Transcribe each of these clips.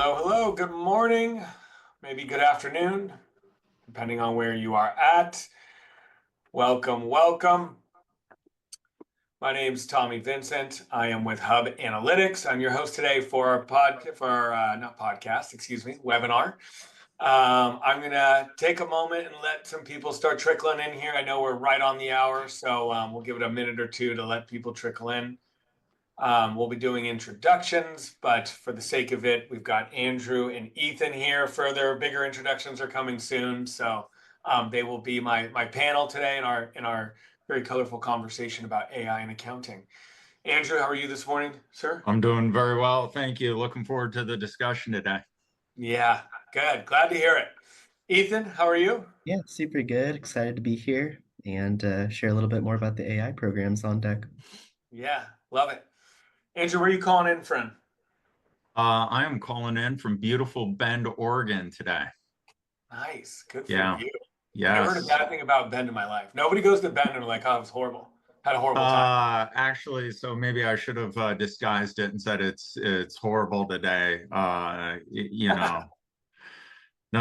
Hello, hello. Good morning, maybe good afternoon, depending on where you are at. Welcome, welcome. My name's Tommy Vincent. I am with Hub Analytics. I'm your host today for our webinar. I'm gonna take a moment and let some people start trickling in here. I know we're right on the hour, so we'll give it a minute or two to let people trickle in. We'll be doing introductions, but for the sake of it, we've got Andrew and Ethan here. Further, bigger introductions are coming soon, so they will be my panel today in our very colorful conversation about AI and accounting. Andrew, how are you this morning, sir? I'm doing very well, thank you. Looking forward to the discussion today. Yeah, good. Glad to hear it. Ethan, how are you? Yeah, super good. Excited to be here and share a little bit more about the AI programs on deck. Yeah, love it. Andrew, where are you calling in from? I am calling in from beautiful Bend, Oregon today. Nice, good for Yeah. you. Yes. I never heard a bad thing about Bend in my life. Nobody goes to Bend and are like, oh, it was horrible. Had a horrible time. Actually, so maybe I should have disguised it and said it's horrible today. No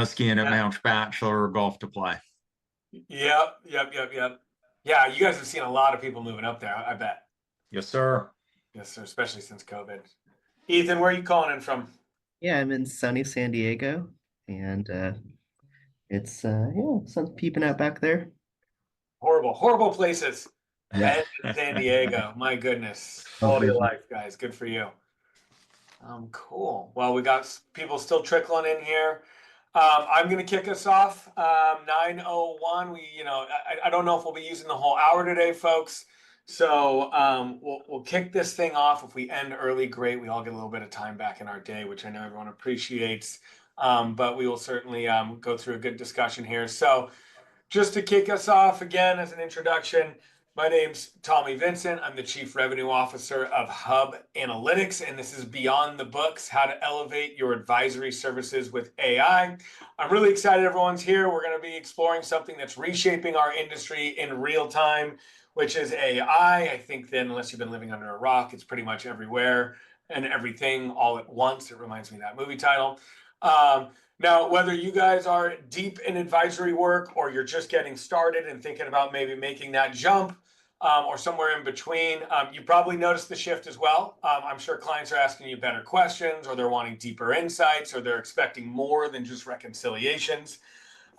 skiing at Mount Bachelor or golf to play. Yep. Yeah, you guys have seen a lot of people moving up there, I bet. Yes, sir. Yes, sir, especially since COVID. Ethan, where are you calling in from? Yeah, I'm in sunny San Diego, and it's sun peeping out back there. Horrible places. Bend in San Diego. My goodness. Quality of life, guys. Good for you. Cool. Well, we got people still trickling in here. I'm going to kick us off. 9:01. I don't know if we'll be using the whole hour today, folks. So we'll kick this thing off. If we end early, great. We all get a little bit of time back in our day, which I know everyone appreciates. But we will certainly go through a good discussion here. So just to kick us off again, as an introduction, my name's Tommy Vincent. I'm the Chief Revenue Officer of Hub Analytics, and this is Beyond the Books, how to elevate your advisory services with AI. I'm really excited everyone's here. We're going to be exploring something that's reshaping our industry in real time, which is AI. I think that unless you've been living under a rock, it's pretty much everywhere and everything all at once. It reminds me of that movie title. Now, whether you guys are deep in advisory work or you're just getting started and thinking about maybe making that jump, or somewhere in between, you probably noticed the shift as well. I'm sure clients are asking you better questions, or they're wanting deeper insights, or they're expecting more than just reconciliations.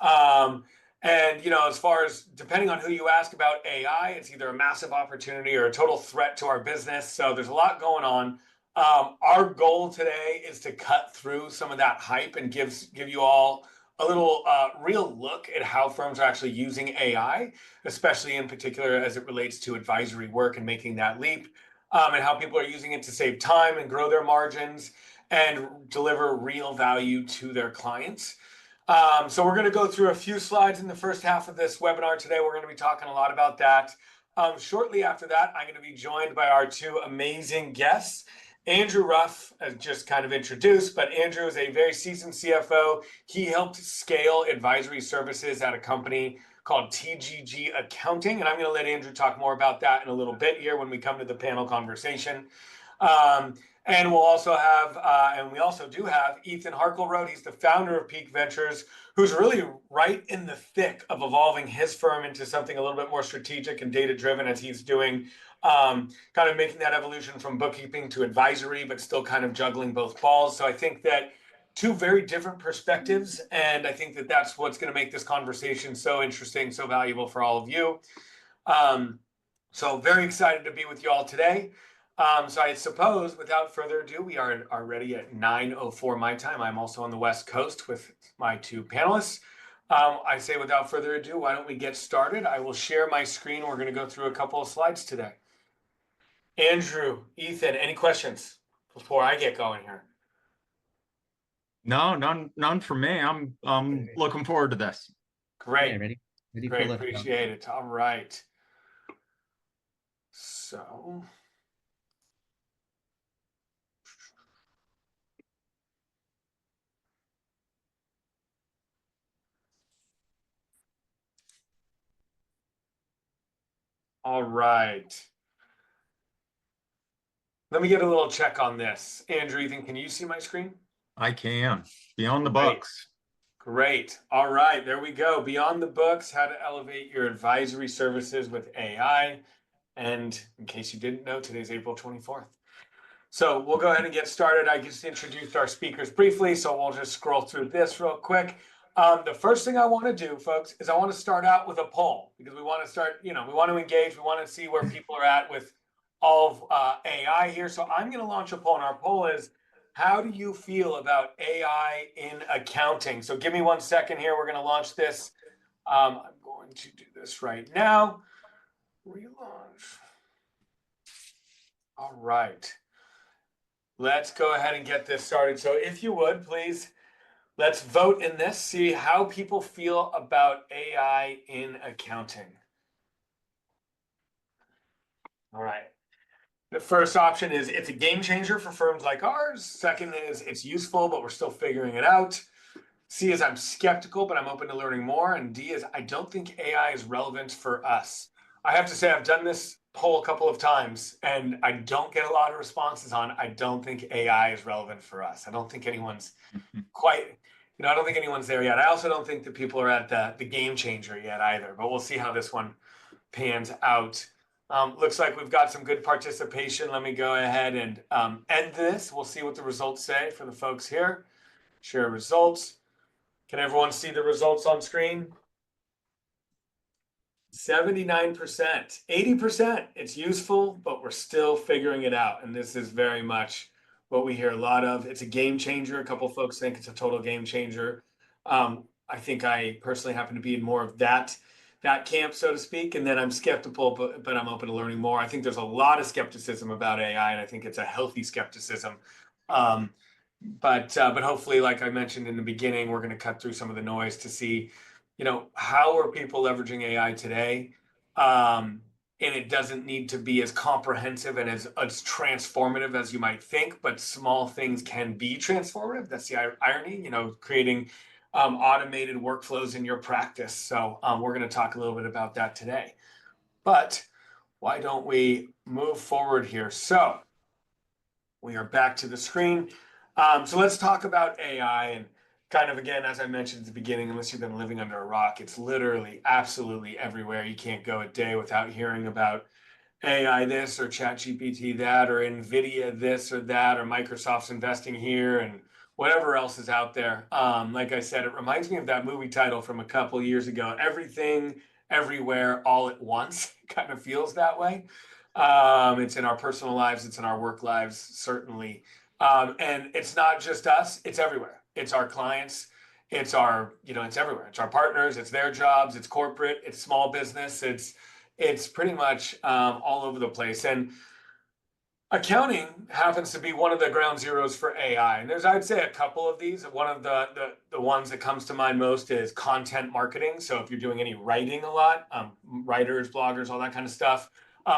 And as far as depending on who you ask about AI, it's either a massive opportunity or a total threat to our business. So there's a lot going on. Our goal today is to cut through some of that hype and give you all a little real look at how firms are actually using AI, especially in particular as it relates to advisory work and making that leap, and how people are using it to save time and grow their margins and deliver real value to their clients. So we're going to go through a few slides in the first half of this webinar today. We're going to be talking a lot about that. Shortly after that, I'm going to be joined by our two amazing guests. Andrew Ruff, just kind of introduced, but Andrew is a very seasoned CFO. He helped scale advisory services at a company called TGG Accounting, and I'm going to let Andrew talk more about that in a little bit here when we come to the panel conversation. And we also do have Ethan Harkleroad. He's the founder of Peak Ventures, who's really right in the thick of evolving his firm into something a little bit more strategic and data-driven as he's doing, kind of making that evolution from bookkeeping to advisory, but still kind of juggling both balls. So I think that two very different perspectives, and I think that that's what's going to make this conversation so interesting, so valuable for all of you. So very excited to be with you all today. So I suppose, without further ado, we are ready at 9:04 my time. I'm also on the West Coast with my two panelists. I say without further ado, why don't we get started? I will share my screen. We're going to go through a couple of slides today. Andrew, Ethan, any questions before I get going here? No, none for me. I'm looking forward to this. Great. Yeah, ready Great, appreciate it. All right. So all right. Let me get a little check on this. Andrew, Ethan, can you see my screen? I can. Beyond the Great. books. Great. All right, there we go. Beyond the books, how to elevate your advisory services with AI. And in case you didn't know, today's April 24th. So we'll go ahead and get started. I just introduced our speakers briefly, so we'll just scroll through this real quick. The first thing I want to do, folks, is I want to start out with a poll because we want to start, we want to engage. We want to see where people are at with all of AI here. So I'm going to launch a poll, and our poll is, how do you feel about AI in accounting? So give me 1 second here. We're going to launch this. I'm going to do this right now. Relaunch. All right. Let's go ahead and get this started. So if you would, please, let's vote in this, see how people feel about AI in accounting. All right. The first option is it's a game changer for firms like ours. Second is it's useful, but we're still figuring it out. C is I'm skeptical, but I'm open to learning more. And D is I don't think AI is relevant for us. I have to say I've done this poll a couple of times and I don't get a lot of responses on I don't think AI is relevant for us. I don't think anyone's quite, I don't think anyone's there yet. I also don't think that people are at the game changer yet either, but we'll see how this one pans out. Looks like we've got some good participation. Let me go ahead and end this. We'll see what the results say for the folks here. Share results. Can everyone see the results on screen? 79%, 80%. It's useful, but we're still figuring it out. And this is very much what we hear a lot of. It's a game changer. A couple of folks think it's a total game changer. I think I personally happen to be in more of that camp, so to speak. And then I'm skeptical, but I'm open to learning more. I think there's a lot of skepticism about AI, and I think it's a healthy skepticism. But hopefully, like I mentioned in the beginning, we're going to cut through some of the noise to see, how are people leveraging AI today? And it doesn't need to be as comprehensive and as transformative as you might think, but small things can be transformative. That's the irony, creating automated workflows in your practice. So we're going to talk a little bit about that today. But why don't we move forward here? So we are back to the screen. So let's talk about AI and kind of, again, as I mentioned at the beginning, unless you've been living under a rock, it's literally absolutely everywhere. You can't go a day without hearing about AI this or ChatGPT that or NVIDIA this or that or Microsoft's investing here and whatever else is out there. Like I said, it reminds me of that movie title from a couple years ago, Everything, Everywhere, All at Once. It kind of feels that way. It's in our personal lives, it's in our work lives, certainly. And it's not just us, it's everywhere. It's our clients, it's it's everywhere. It's our partners, it's their jobs, it's corporate, it's small business, it's pretty much all over the place. And accounting happens to be one of the ground zeros for AI. And there's, I'd say, a couple of these. One of the ones that comes to mind most is content marketing. So if you're doing any writing a lot, writers, bloggers, all that kind of stuff,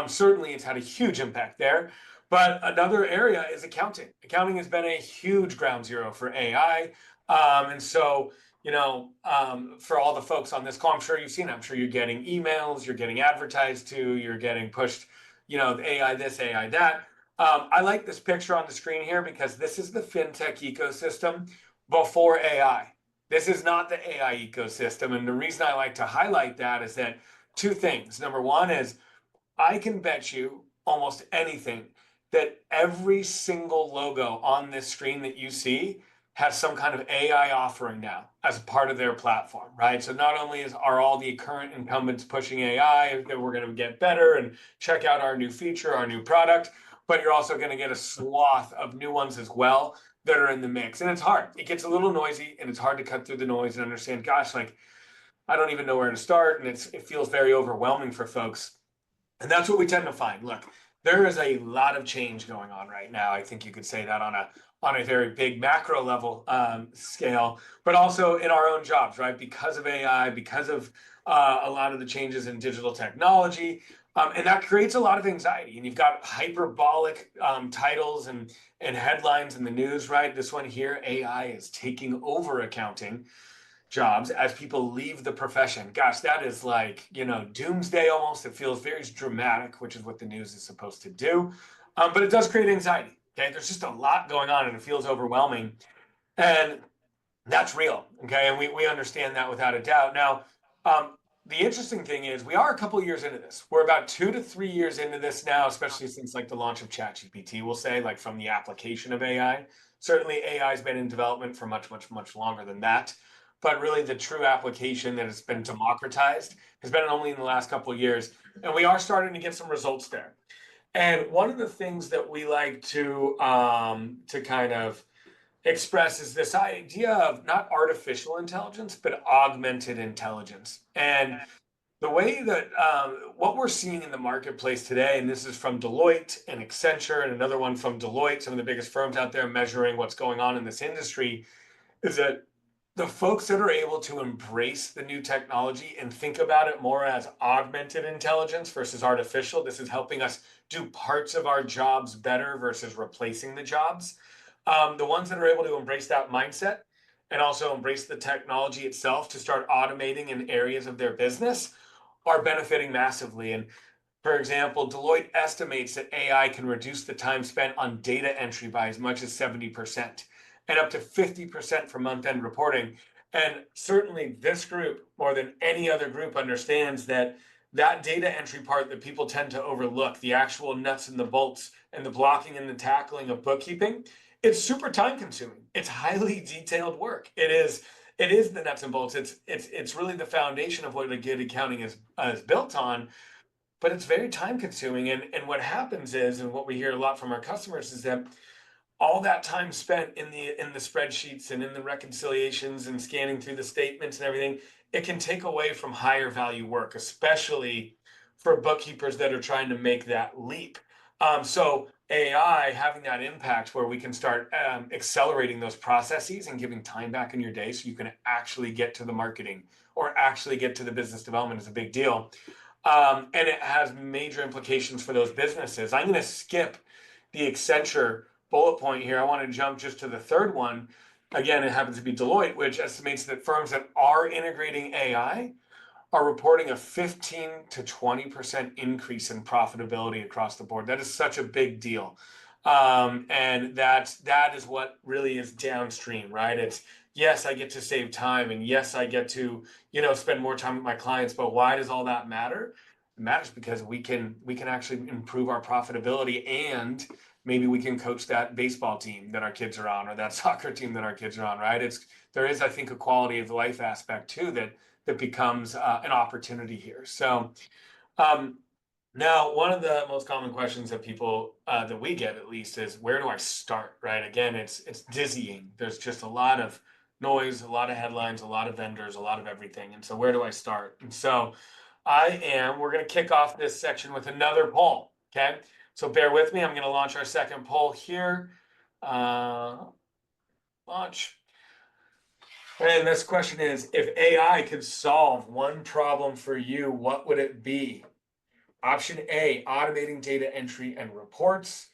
certainly it's had a huge impact there. But another area is accounting. Accounting has been a huge ground zero for AI. And so, for all the folks on this call, I'm sure you've seen it. I'm sure you're getting emails, you're getting advertised to, you're getting pushed, AI this, AI that. I like this picture on the screen here because this is the fintech ecosystem before AI. This is not the AI ecosystem. And the reason I like to highlight that is that two things. Number one is I can bet you almost anything that every single logo on this screen that you see has some kind of AI offering now as part of their platform, right? So not only are all the current incumbents pushing AI that we're going to get better and check out our new feature, our new product, but you're also going to get a swath of new ones as well that are in the mix. And it's hard. It gets a little noisy and it's hard to cut through the noise and understand, gosh, like I don't even know where to start. And it feels very overwhelming for folks. And that's what we tend to find. Look, there is a lot of change going on right now. I think you could say that on a very big macro level scale, but also in our own jobs, right? Because of AI, because of a lot of the changes in digital technology. And that creates a lot of anxiety. And you've got hyperbolic titles and headlines in the news, right? This one here, AI is taking over accounting jobs as people leave the profession. Gosh, that is like, doomsday almost. It feels very dramatic, which is what the news is supposed to do. But it does create anxiety. Okay, there's just a lot going on and it feels overwhelming. And that's real, okay? And we understand that without a doubt. Now, the interesting thing is we are a couple years into this. We're about 2 to 3 years into this now, especially since like the launch of ChatGPT, we'll say, like from the application of AI. Certainly AI has been in development for much, much, much longer than that. But really the true application that has been democratized has been only in the last couple of years. And we are starting to get some results there. And one of the things that we like to kind of express is this idea of not artificial intelligence, but augmented intelligence. And the way that what we're seeing in the marketplace today, and this is from Deloitte and Accenture, and another one from Deloitte, some of the biggest firms out there measuring what's going on in this industry, is that the folks that are able to embrace the new technology and think about it more as augmented intelligence versus artificial, this is helping us do parts of our jobs better versus replacing the jobs. The ones that are able to embrace that mindset and also embrace the technology itself to start automating in areas of their business are benefiting massively. And for example, Deloitte estimates that AI can reduce the time spent on data entry by as much as 70% and up to 50% for month-end reporting. And certainly this group, more than any other group, understands that that data entry part that people tend to overlook, the actual nuts and the bolts and the blocking and the tackling of bookkeeping, it's super time consuming. It's highly detailed work. It is the nuts and bolts. It's really the foundation of what a good accounting is built on, but it's very time consuming. And what happens is, and what we hear a lot from our customers is that all that time spent in the spreadsheets and in the reconciliations and scanning through the statements and everything, it can take away from higher value work, especially for bookkeepers that are trying to make that leap. So AI having that impact where we can start accelerating those processes and giving time back in your day so you can actually get to the marketing or actually get to the business development is a big deal. And it has major implications for those businesses. I'm going to skip the Accenture bullet point here. I want to jump just to the third one. Again, it happens to be Deloitte, which estimates that firms that are integrating AI are reporting a 15 to 20% increase in profitability across the board. That is such a big deal. And that is what really is downstream, right? It's yes, I get to save time, and yes, I get to, spend more time with my clients, but why does all that matter? It matters because we can actually improve our profitability, and maybe we can coach that baseball team that our kids are on or that soccer team that our kids are on, right? There is, I think, a quality of life aspect too that becomes an opportunity here. So now one of the most common questions that people that we get at least is, where do I start, right? Again, it's dizzying. There's just a lot of noise, a lot of headlines, a lot of vendors, a lot of everything. And so where do I start? And so we're going to kick off this section with another poll, okay? So bear with me. I'm going to launch our second poll here. Launch. And this question is, if AI could solve one problem for you, what would it be? Option A, automating data entry and reports,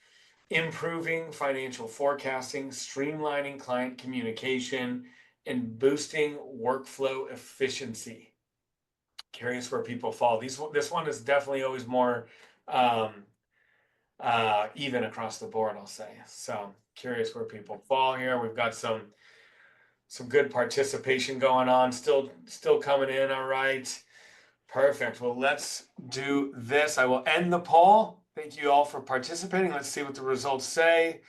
improving financial forecasting, streamlining client communication, and boosting workflow efficiency. Curious where people fall. This one is definitely always more even across the board, I'll say. So curious where people fall here. We've got some good participation going on, still coming in. All right, perfect. Well, let's do this. I will end the poll. Thank you all for participating. Let's see what the results say.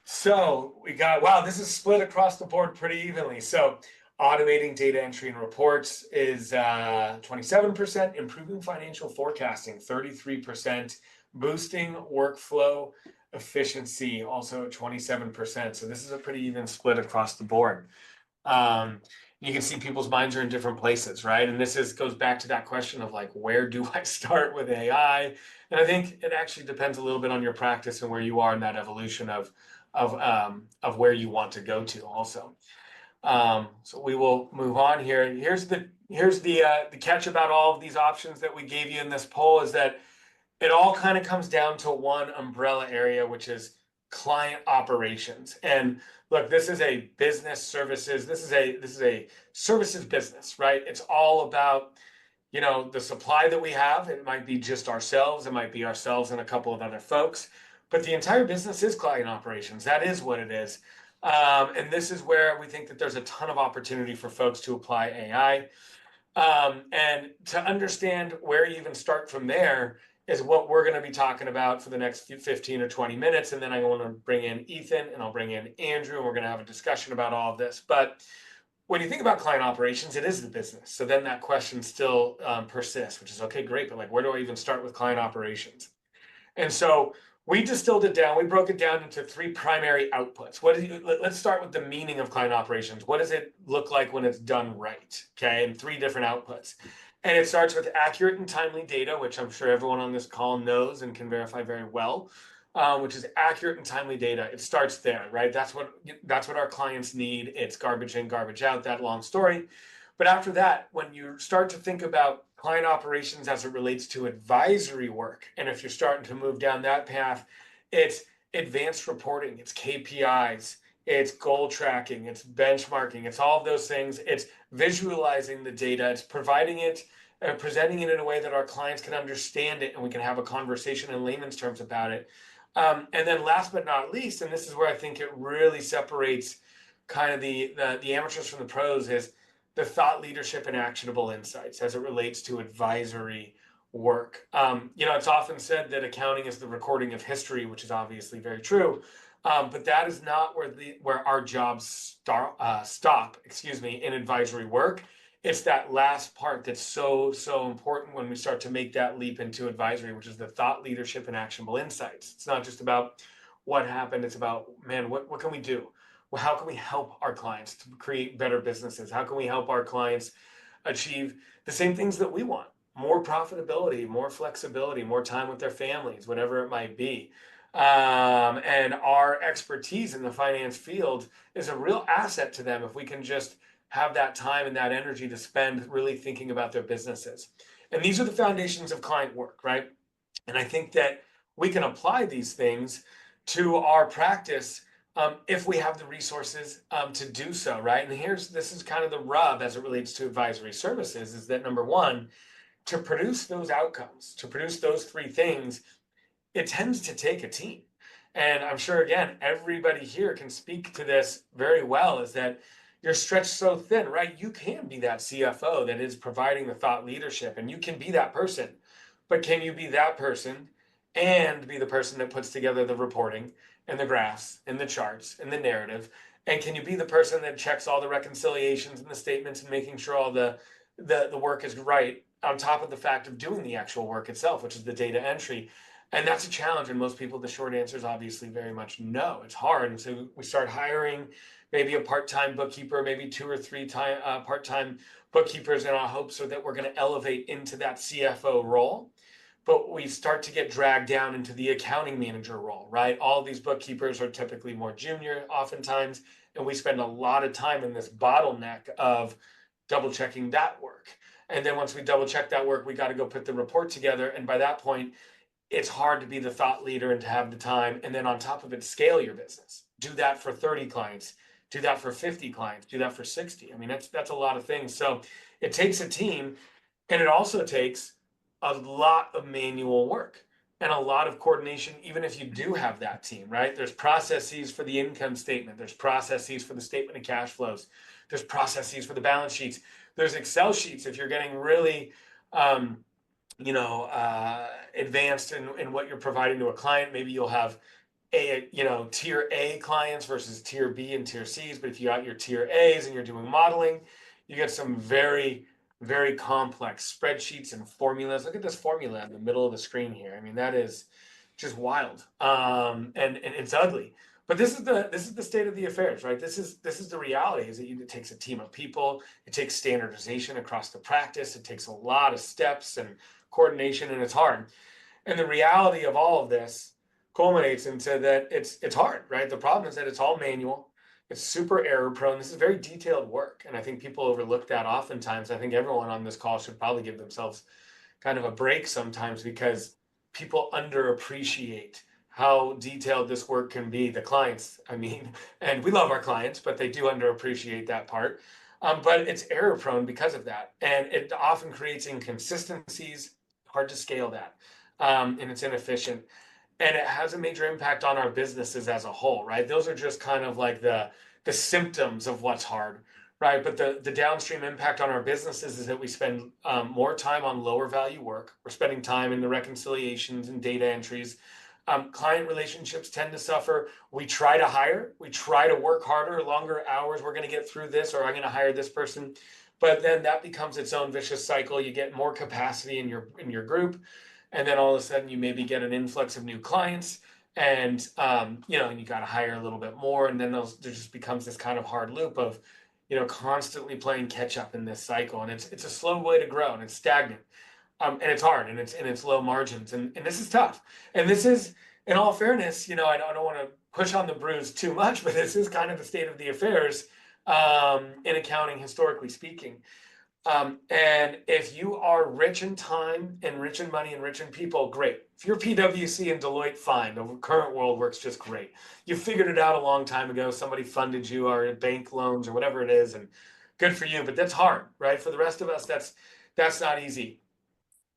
So we got, wow, this is split across the board pretty evenly. So automating data entry and reports is 27%, improving financial forecasting 33%, boosting workflow efficiency also 27%. So this is a pretty even split across the board. You can see people's minds are in different places, right? And this goes back to that question of like, where do I start with AI? And I think it actually depends a little bit on your practice and where you are in that evolution of where you want to go to also. So we will move on here. Here's the catch about all of these options that we gave you in this poll is that it all kind of comes down to one umbrella area, which is client operations. And look, this is a business services. This is a services business, right? It's all about, the supply that we have. It might be just ourselves. It might be ourselves and a couple of other folks, but the entire business is client operations. That is what it is. And this is where we think that there's a ton of opportunity for folks to apply AI. And to understand where you even start from there is what we're going to be talking about for the next 15 or 20 minutes. And then I want to bring in Ethan and I'll bring in Andrew, and we're going to have a discussion about all of this. But when you think about client operations, it is the business. So then that question still persists, which is okay, great. But like, where do I even start with client operations? And so we distilled it down. We broke it down into three primary outputs. Let's start with the meaning of client operations. What does it look like when it's done right? Okay, and three different outputs. And it starts with accurate and timely data, which I'm sure everyone on this call knows and can verify very well, which is accurate and timely data. It starts there, right? That's what our clients need. It's garbage in, garbage out, that long story. But after that, when you start to think about client operations as it relates to advisory work, and if you're starting to move down that path, it's advanced reporting, it's KPIs, it's goal tracking, it's benchmarking, it's all of those things. It's visualizing the data, it's providing it, presenting it in a way that our clients can understand it, and we can have a conversation in layman's terms about it. And then last but not least, and this is where I think it really separates kind of the amateurs from the pros, is the thought leadership and actionable insights as it relates to advisory work. It's often said that accounting is the recording of history, which is obviously very true. But that is not where our jobs stop, in advisory work. It's that last part that's so important when we start to make that leap into advisory, which is the thought leadership and actionable insights. It's not just about what happened. It's about, man, what can we do? Well, how can we help our clients to create better businesses? How can we help our clients achieve the same things that we want? More profitability, more flexibility, more time with their families, whatever it might be. And our expertise in the finance field is a real asset to them if we can just have that time and that energy to spend really thinking about their businesses. And these are the foundations of client work, right? And I think that we can apply these things to our practice if we have the resources to do so, right? And this is kind of the rub as it relates to advisory services, is that number one, to produce those outcomes, to produce those three things, it tends to take a team. And I'm sure, again, everybody here can speak to this very well, is that you're stretched so thin, right? You can be that CFO that is providing the thought leadership, and you can be that person. But can you be that person and be the person that puts together the reporting and the graphs and the charts and the narrative? And can you be the person that checks all the reconciliations and the statements and making sure all the work is right, on top of the fact of doing the actual work itself, which is the data entry? And that's a challenge. And most people, the short answer is obviously very much no. It's hard. And so we start hiring maybe a part-time bookkeeper, maybe 2 or 3 part-time bookkeepers, and our hopes are that we're going to elevate into that CFO role. But we start to get dragged down into the accounting manager role, right? All these bookkeepers are typically more junior oftentimes, and we spend a lot of time in this bottleneck of double checking that work. And then once we double check that work, we got to go put the report together. And by that point, it's hard to be the thought leader and to have the time. And then on top of it, scale your business. Do that for 30 clients, do that for 50 clients, do that for 60. I mean, that's a lot of things. So it takes a team, and it also takes a lot of manual work and a lot of coordination, even if you do have that team, right? There's processes for the income statement. There's processes for the statement of cash flows. There's processes for the balance sheets. There's Excel sheets if you're getting really, advanced in what you're providing to a client. Maybe you'll have tier A clients versus tier B and tier C's. But if you got your tier A's and you're doing modeling, you get some very, very complex spreadsheets and formulas. Look at this formula in the middle of the screen here. I mean, that is just wild. And it's ugly. But this is the state of the affairs, right? This is the reality, is that it takes a team of people. It takes standardization across the practice. It takes a lot of steps and coordination, and it's hard. And the reality of all of this culminates into that it's hard, right? The problem is that it's all manual. It's super error prone. This is very detailed work. And I think people overlook that oftentimes. I think everyone on this call should probably give themselves kind of a break sometimes, because people underappreciate how detailed this work can be. The clients, I mean, and we love our clients, but they do underappreciate that part. But it's error prone because of that. And it often creates inconsistencies, hard to scale that. And it's inefficient. and it has a major impact on our businesses as a whole, right? Those are just kind of like the symptoms of what's hard, right? But the downstream impact on our businesses is that we spend more time on lower value work. We're spending time in the reconciliations and data entries. Client relationships tend to suffer. We try to hire, we try to work harder, longer hours. We're going to get through this, or I'm going to hire this person. But then that becomes its own vicious cycle. You get more capacity in your group, and then all of a sudden you maybe get an influx of new clients, and you know, and you got to hire a little bit more, and then there just becomes this kind of hard loop of, you know, constantly playing catch up in this cycle, and it's a slow way to grow, and it's stagnant, and it's hard, and it's low margins, and this is tough, and this is, in all fairness, you know, I don't want to push on the bruise too much, but this is kind of the state of the affairs in accounting, historically speaking. And if you are rich in time and rich in money and rich in people, great. If you're PwC and Deloitte, fine. The current world works just great. You figured it out a long time ago. Somebody funded you, or bank loans, or whatever it is, and good for you. But that's hard, right? For the rest of us, that's not easy.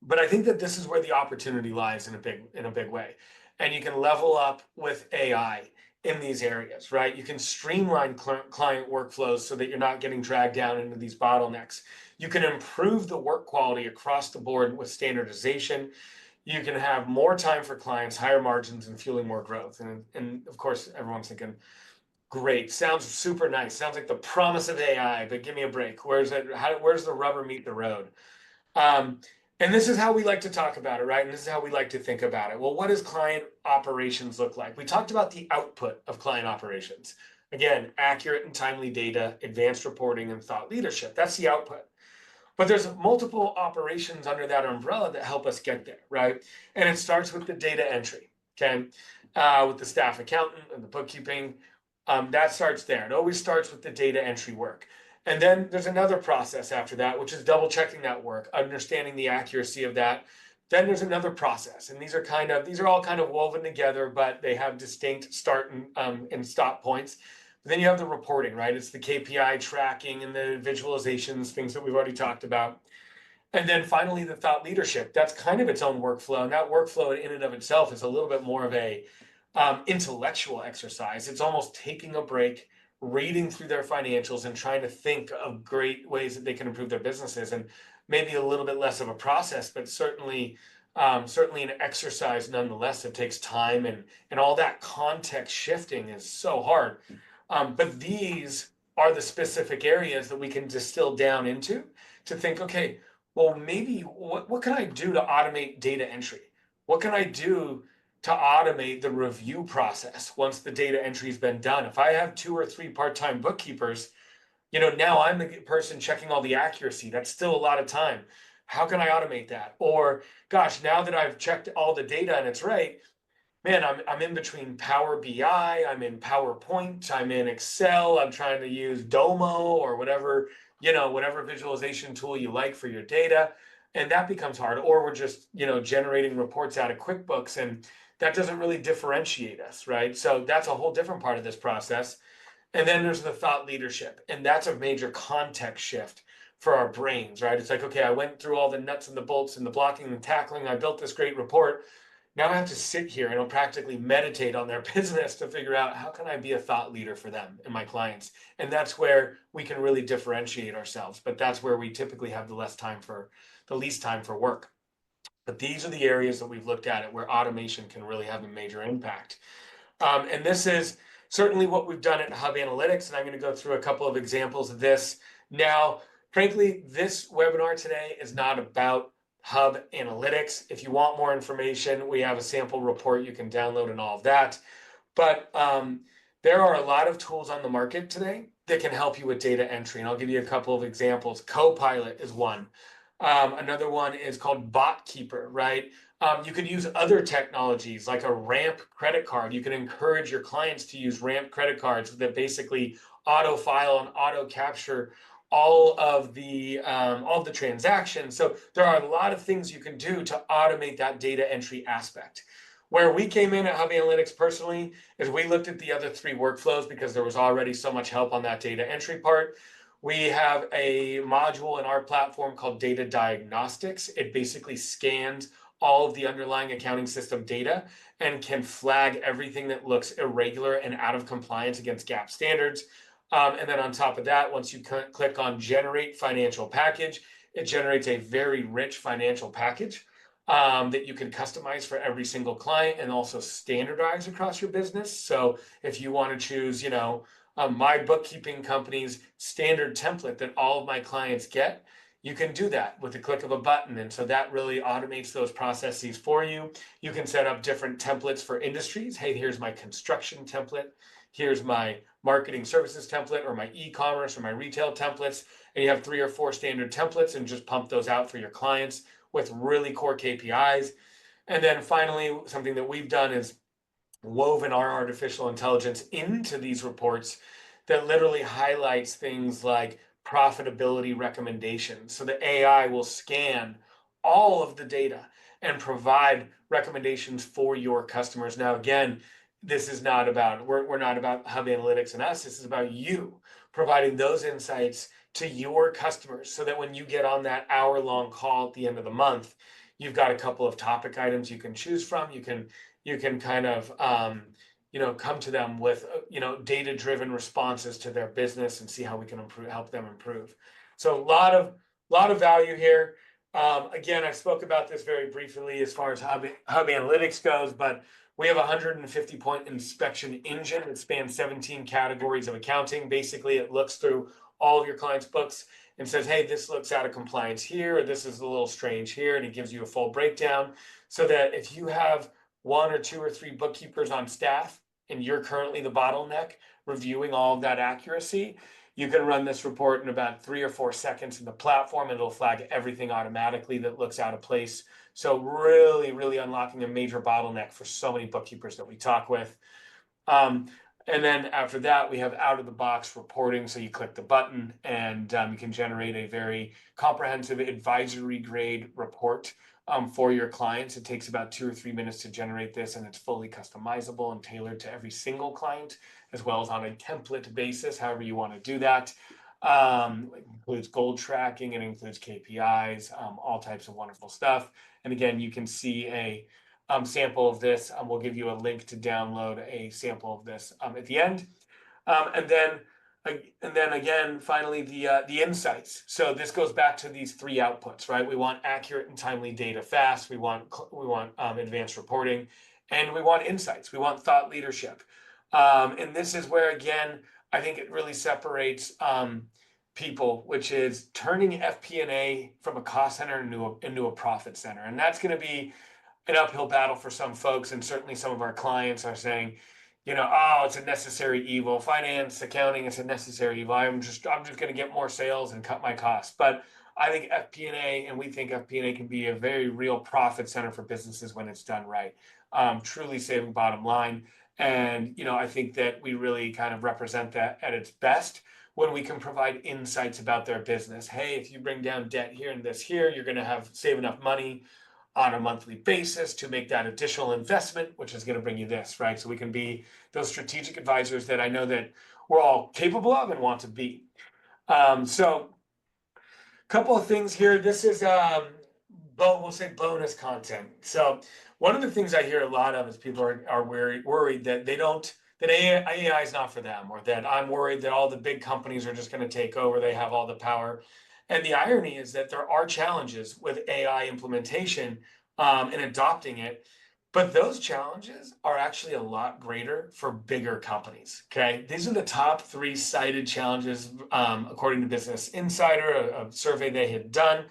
But I think that this is where the opportunity lies in a big way. And you can level up with AI in these areas, right? You can streamline client workflows so that you're not getting dragged down into these bottlenecks. You can improve the work quality across the board with standardization. You can have more time for clients, higher margins, and fueling more growth. And of course, everyone's thinking, great, sounds super nice. Sounds like the promise of AI, but give me a break. Where's the rubber meet the road? And this is how we like to talk about it, right? And this is how we like to think about it. Well, what does client operations look like? We talked about the output of client operations. Again, accurate and timely data, advanced reporting, and thought leadership. That's the output. But there's multiple operations under that umbrella that help us get there, right? And it starts with the data entry, okay? With the staff accountant and the bookkeeping. That starts there. It always starts with the data entry work. And then there's another process after that, which is double checking that work, understanding the accuracy of that. Then there's another process, and these are all kind of woven together, but they have distinct start and stop points. But then you have the reporting, right? It's the KPI tracking and the visualizations, things that we've already talked about. And then finally, the thought leadership. That's kind of its own workflow, and that workflow in and of itself is a little bit more of a intellectual exercise. It's almost taking a break, reading through their financials, and trying to think of great ways that they can improve their businesses. And maybe a little bit less of a process, but certainly an exercise nonetheless. It takes time, and all that context shifting is so hard. But these are the specific areas that we can distill down into to think, okay, well, maybe what can I do to automate data entry? What can I do to automate the review process once the data entry has been done? If I have 2 or 3 part-time bookkeepers, you know, now I'm the person checking all the accuracy. That's still a lot of time. How can I automate that? Or, gosh, now that I've checked all the data and it's right, man, I'm in between Power BI, I'm in PowerPoint, I'm in Excel, I'm trying to use Domo or whatever, you know, whatever visualization tool you like for your data. And that becomes hard. Or we're just, you know, generating reports out of QuickBooks, and that doesn't really differentiate us, right? So that's a whole different part of this process. And then there's the thought leadership, and that's a major context shift for our brains, right? It's like, okay, I went through all the nuts and the bolts and the blocking and tackling. I built this great report. Now I have to sit here and practically meditate on their business to figure out, how can I be a thought leader for them and my clients? And that's where we can really differentiate ourselves. But that's where we typically have the least time for work. But these are the areas that we've looked at where automation can really have a major impact. And this is certainly what we've done at Hub Analytics, and I'm going to go through a couple of examples of this. Now, frankly, this webinar today is not about Hub Analytics. If you want more information, we have a sample report you can download and all of that. But there are a lot of tools on the market today that can help you with data entry, and I'll give you a couple of examples. Copilot is one. Another one is called Bookkeeper, right? You can use other technologies like a ramp credit card. You can encourage your clients to use ramp credit cards that basically auto file and auto capture all of the transactions. So there are a lot of things you can do to automate that data entry aspect. Where we came in at Hub Analytics personally is we looked at the other 3 workflows because there was already so much help on that data entry part. We have a module in our platform called Data Diagnostics. It basically scans all of the underlying accounting system data and can flag everything that looks irregular and out of compliance against GAAP standards. And then on top of that, once you click on generate financial package, it generates a very rich financial package that you can customize for every single client and also standardize across your business. So if you want to choose, my bookkeeping company's standard template that all of my clients get, you can do that with the click of a button. And so that really automates those processes for you. You can set up different templates for industries. Hey, here's my construction template. Here's my marketing services template, or my e-commerce or my retail templates. And you have 3 or 4 standard templates and just pump those out for your clients with really core KPIs. And then finally, something that we've done is woven our artificial intelligence into these reports that literally highlights things like profitability recommendations. So the AI will scan all of the data and provide recommendations for your customers. Now, again, this is not about, we're not about Hub Analytics and us. This is about you providing those insights to your customers so that when you get on that hour-long call at the end of the month, you've got a couple of topic items you can choose from. You can kind of come to them with data-driven responses to their business and see how we can help them improve. So a lot of value here. Again, I spoke about this very briefly as far as Hub Analytics goes, but we have a 150-point inspection engine that spans 17 categories of accounting. Basically, it looks through all of your clients' books and says, hey, this looks out of compliance here, or this is a little strange here, and it gives you a full breakdown so that if you have 1 or 2 or 3 bookkeepers on staff and you're currently the bottleneck reviewing all of that accuracy, you can run this report in about 3 or 4 seconds in the platform, and it'll flag everything automatically that looks out of place. So really, really unlocking a major bottleneck for so many bookkeepers that we talk with. And then after that, we have out-of-the-box reporting. So you click the button and you can generate a very comprehensive advisory-grade report for your clients. It takes about 2 or 3 minutes to generate this, and it's fully customizable and tailored to every single client, as well as on a template basis, however you want to do that. It includes goal tracking, it includes KPIs, all types of wonderful stuff. And again, you can see a sample of this. We'll give you a link to download a sample of this at the end. And then again, finally, the insights. So this goes back to these 3 outputs, right? We want accurate and timely data fast. We want advanced reporting, and we want insights. We want thought leadership. And this is where, again, I think it really separates people, which is turning FP&A from a cost center into a profit center. And that's going to be an uphill battle for some folks, and certainly some of our clients are saying, oh, it's a necessary evil. Finance, accounting, it's a necessary evil. I'm just going to get more sales and cut my costs. But I think FP&A, and we think FP&A can be a very real profit center for businesses when it's done right, truly saving bottom line. And I think that we really kind of represent that at its best when we can provide insights about their business. Hey, if you bring down debt here and this here, you're going to save enough money on a monthly basis to make that additional investment, which is going to bring you this, right? So we can be those strategic advisors that I know that we're all capable of and want to be. So a couple of things here. This is, we'll say bonus content. So one of the things I hear a lot of is people are worried that that AI is not for them, or that I'm worried that all the big companies are just going to take over. They have all the power. And the irony is that there are challenges with AI implementation and adopting it, but those challenges are actually a lot greater for bigger companies, okay? These are the top 3 cited challenges, according to Business Insider, a survey they had done,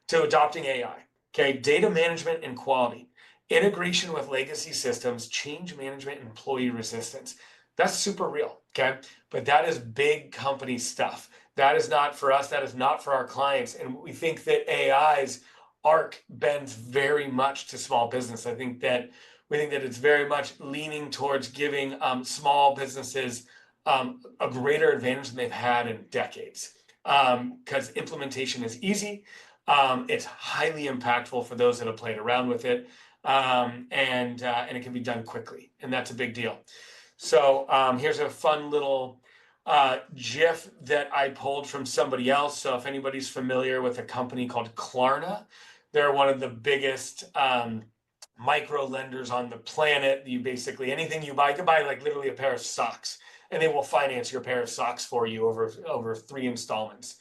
to adopting AI, okay? Data management and quality, integration with legacy systems, change management, and employee resistance. That's super real, okay? But that is big company stuff. That is not for us. That is not for our clients. And we think that AI's arc bends very much to small business. We think that it's very much leaning towards giving small businesses a greater advantage than they've had in decades. Because implementation is easy. It's highly impactful for those that have played around with it. And it can be done quickly. And that's a big deal. So here's a fun little GIF that I pulled from somebody else. So if anybody's familiar with a company called Klarna, They're one of the biggest micro lenders on the planet. You basically, anything you buy, you can buy like literally a pair of socks, and they will finance your pair of socks for you over 3 installments.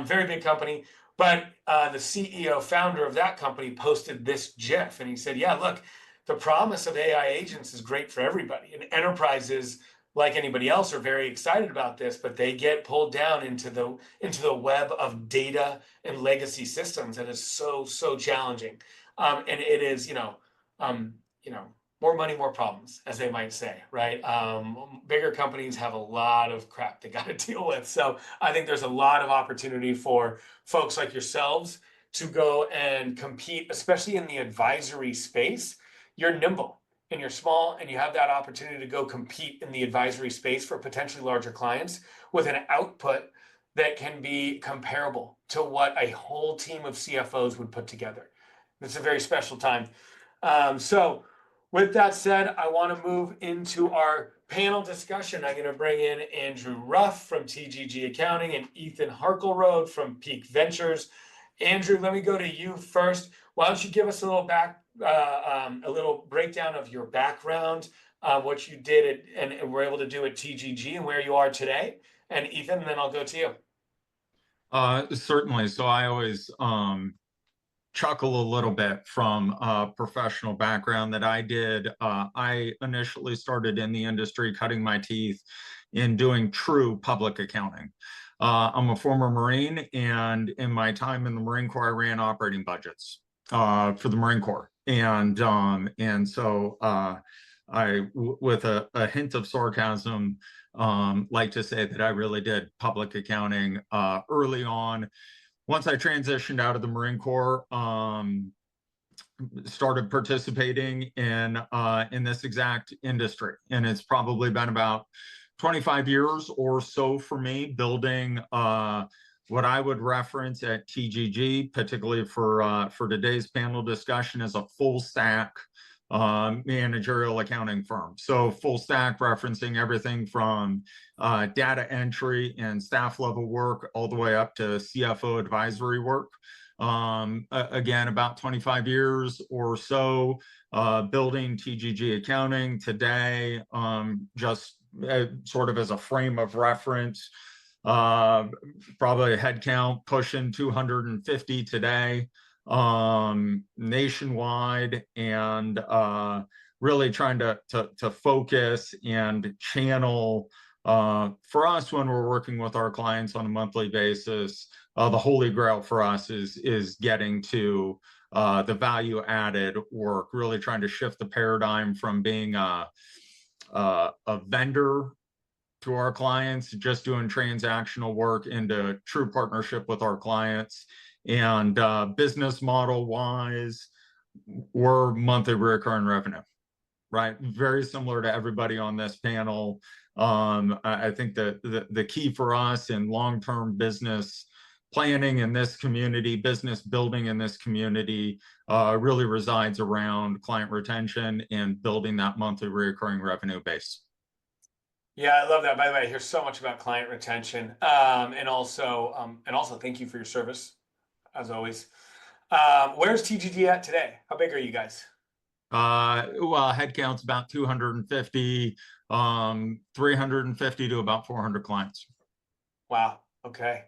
Very big company. But the CEO founder of that company posted this GIF, and he said, "Yeah, look, the promise of AI agents is great for everybody, and enterprises, like anybody else, are very excited about this, but they get pulled down into the web of data and legacy systems, and it's so challenging. And it is, more money, more problems, as they might say, right? Bigger companies have a lot of crap they got to deal with. So I think there's a lot of opportunity for folks like yourselves to go and compete, especially in the advisory space. You're nimble and you're small, and you have that opportunity to go compete in the advisory space for potentially larger clients with an output that can be comparable to what a whole team of CFOs would put together. It's a very special time. So with that said, I want to move into our panel discussion. I'm going to bring in Andrew Ruff from TGG Accounting and Ethan Harkleroad from Peak Ventures. Andrew, let me go to you first. Why don't you give us a little breakdown of your background, what you did and were able to do at TGG and where you are today. And Ethan, then I'll go to you. Certainly. So I always chuckle a little bit from a professional background that I did. I initially started in the industry cutting my teeth in doing true public accounting. I'm a former Marine, and in my time in the Marine Corps, I ran operating budgets for the Marine Corps. And so with a hint of sarcasm, like to say that I really did public accounting early on. Once I transitioned out of the Marine Corps, started participating in this exact industry, and it's probably been about 25 years or so for me building what I would reference at TGG, particularly for today's panel discussion, as a full stack managerial accounting firm. So full stack referencing everything from data entry and staff level work all the way up to CFO advisory work. Again, about 25 years or so building TGG Accounting today, just sort of as a frame of reference, probably a headcount pushing 250 today, nationwide, and really trying to focus and channel for us when we're working with our clients on a monthly basis. The holy grail for us is getting to the value added work, really trying to shift the paradigm from being a vendor to our clients, just doing transactional work, into true partnership with our clients. And business model wise, we're monthly recurring revenue, right? Very similar to everybody on this panel. I think that the key for us in long-term business planning in this community, business building in this community, really resides around client retention and building that monthly recurring revenue base. Yeah, I love that. By the way, I hear so much about client retention, and also thank you for your service, as always. Where's TGG at today? How big are you guys? Well, headcount's about 250, 350 to about 400 clients. Wow. Okay.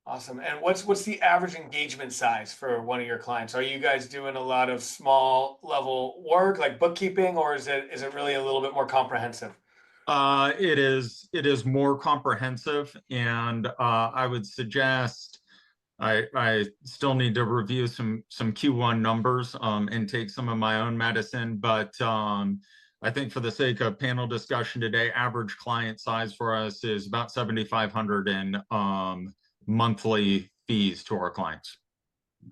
Awesome. And what's the average engagement size for one of your clients? Are you guys doing a lot of small level work like bookkeeping, or is it really a little bit more comprehensive? It is more comprehensive, and I would suggest I still need to review some Q1 numbers and take some of my own medicine, but I think for the sake of panel discussion today, average client size for us is about 7,500 in monthly fees to our clients.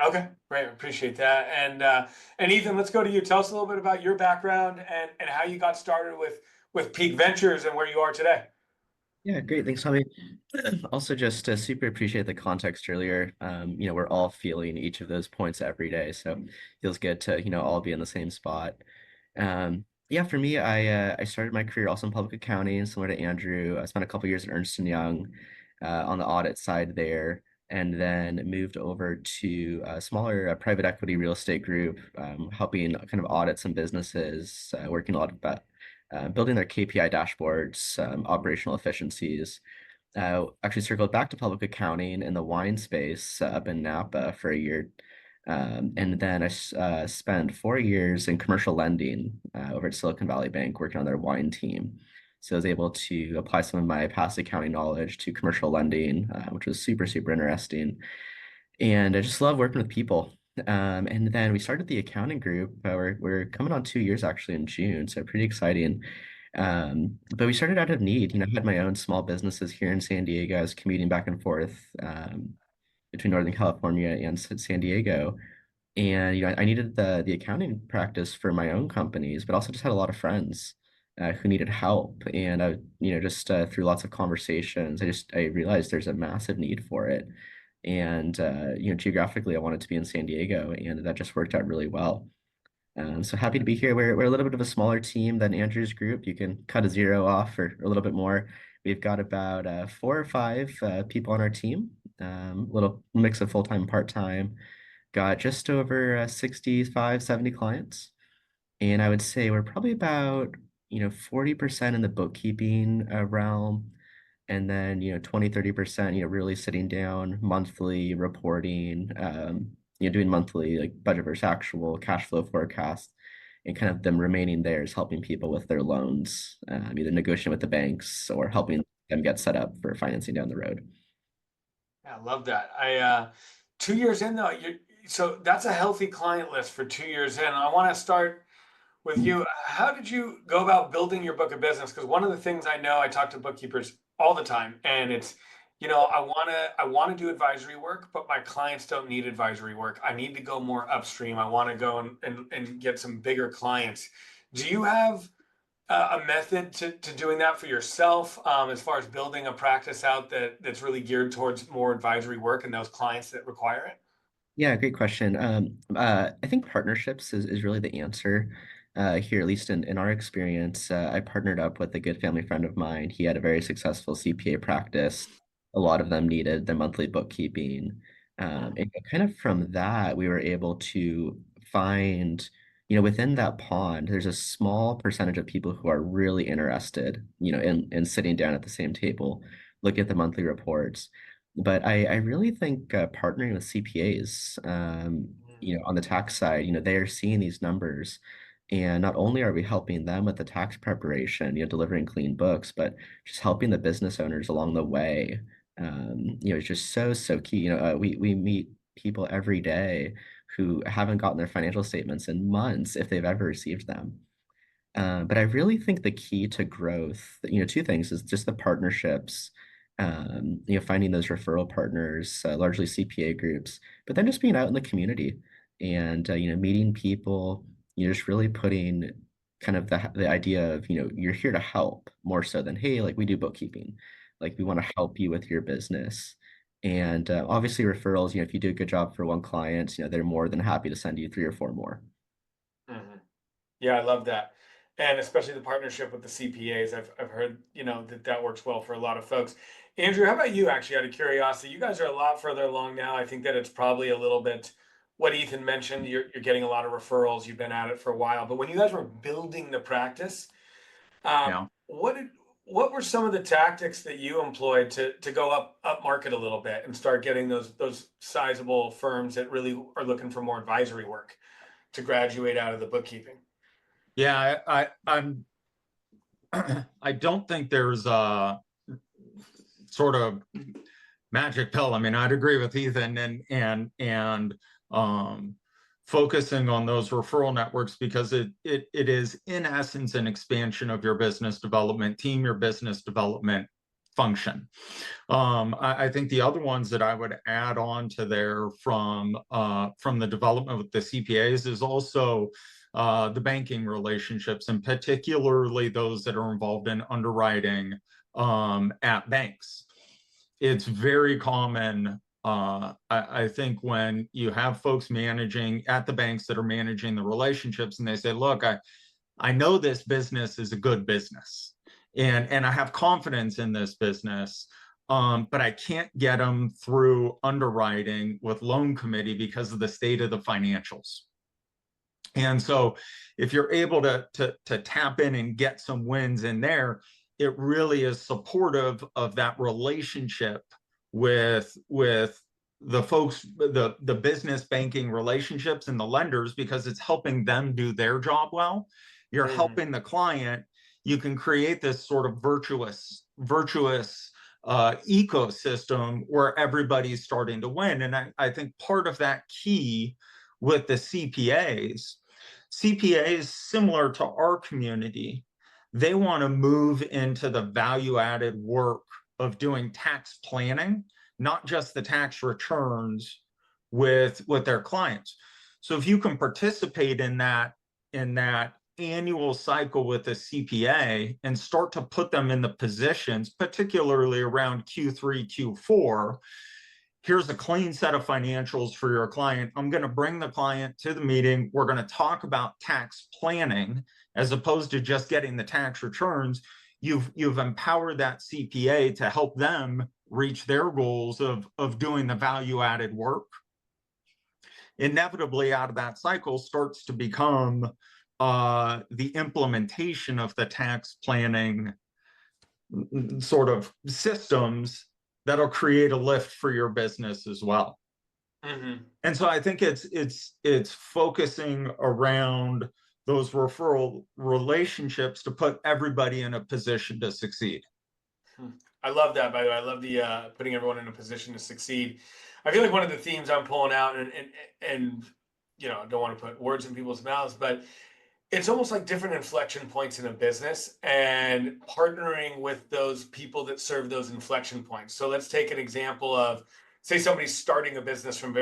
Okay, great. Appreciate that. And Ethan, let's go to you. Tell us a little bit about your background and how you got started with Peak Ventures and where you are today. Yeah, great. Thanks, Tommy. Also, just super appreciate the context earlier. We're all feeling each of those points every day, so it feels good to, all be in the same spot. Yeah, for me, I started my career also in public accounting, similar to Andrew. I spent a couple years at Ernst & Young on the audit side there, and then moved over to a smaller private equity real estate group, helping kind of audit some businesses, working a lot about building their KPI dashboards, operational efficiencies. Actually circled back to public accounting in the wine space up in Napa for a year. And then I spent 4 years in commercial lending over at Silicon Valley Bank working on their wine team. So I was able to apply some of my past accounting knowledge to commercial lending, which was super, super interesting. And I just love working with people. And then we started the accounting group. We're coming on 2 years actually in June, so pretty exciting. But we started out of need. I had my own small businesses here in San Diego. I was commuting back and forth between Northern California and San Diego. And I needed the accounting practice for my own companies, but also just had a lot of friends who needed help. And I, just through lots of conversations, I realized there's a massive need for it. And geographically, I wanted to be in San Diego, and that just worked out really well. So happy to be here. We're a little bit of a smaller team than Andrew's group. You can cut a zero off or a little bit more. We've got about 4 or 5 people on our team, little mix of full-time, part-time. Got just over 65, 70 clients. And I would say we're probably about, 40% in the bookkeeping realm. And then, 20, 30%, really sitting down, monthly reporting, doing monthly like budget versus actual cash flow forecast, and kind of them remaining there is helping people with their loans, either negotiating with the banks or helping them get set up for financing down the road. Yeah, I love that. 2 years in though, so that's a healthy client list for 2 years in. I want to start with you. How did you go about building your book of business? Because one of the things I know, I talk to bookkeepers all the time, and it's, I want to do advisory work, but my clients don't need advisory work. I need to go more upstream. I want to go and get some bigger clients. Do you have a method to doing that for yourself, as far as building a practice out that's really geared towards more advisory work and those clients that require it? Yeah, great question. I think partnerships is really the answer here, at least in our experience. I partnered up with a good family friend of mine. He had a very successful CPA practice. A lot of them needed the monthly bookkeeping. And kind of from that, we were able to find, within that pond, there's a small percentage of people who are really interested, in sitting down at the same table, looking at the monthly reports. But I really think partnering with CPAs, on the tax side, they're seeing these numbers. And not only are we helping them with the tax preparation, delivering clean books, but just helping the business owners along the way. It's just so, so key. We meet people every day who haven't gotten their financial statements in months if they've ever received them. But I really think the key to growth, two things is just the partnerships, finding those referral partners, largely CPA groups, but then just being out in the community and, meeting people, just really putting kind of the idea of, you're here to help more so than, hey, like we do bookkeeping, like we want to help you with your business. And obviously referrals, if you do a good job for one client, they're more than happy to send you 3 or 4 more. Mhm. Yeah, I love that. And especially the partnership with the CPAs. I've heard, that works well for a lot of folks. Andrew, how about you actually, out of curiosity? You guys are a lot further along now. I think that it's probably a little bit what Ethan mentioned. You're getting a lot of referrals. You've been at it for a while. But when you guys were building the practice, Yeah. what were some of the tactics that you employed to go up market a little bit and start getting those sizable firms that really are looking for more advisory work to graduate out of the bookkeeping? Yeah, I'm I don't think there's a sort of magic pill. I mean, I'd agree with Ethan and focusing on those referral networks because it is in essence an expansion of your business development team, your business development function. I think the other ones that I would add on to there from the development with the CPAs is also the banking relationships, and particularly those that are involved in underwriting at banks. It's very common. I think when you have folks managing at the banks that are managing the relationships and they say, look, I know this business is a good business and I have confidence in this business. but I can't get them through underwriting with loan committee because of the state of the financials. And so if you're able to tap in and get some wins in there, it really is supportive of that relationship with the folks, the business banking relationships and the lenders, because it's helping them do their job well. You're helping the client. You can create this sort of virtuous ecosystem where everybody's starting to win. And I think part of that key with the CPAs, similar to our community, they want to move into the value-added work of doing tax planning, not just the tax returns with their clients. So if you can participate in that annual cycle with a CPA and start to put them in the positions, particularly around Q3, Q4, here's a clean set of financials for your client. I'm going to bring the client to the meeting. We're going to talk about tax planning as opposed to just getting the tax returns. You've empowered that CPA to help them reach their goals of doing the value-added work. Inevitably, out of that cycle starts to become the implementation of the tax planning sort of systems that'll create a lift for your business as well. And so I think it's focusing around those referral relationships to put everybody in a position to succeed. I love that, by the way. I love the putting everyone in a position to succeed. I feel like one of the themes I'm pulling out, and you know, I don't want to put words in people's mouths, but it's almost like different inflection points in a business and partnering with those people that serve those inflection points. So let's take an example of, say somebody's starting a business from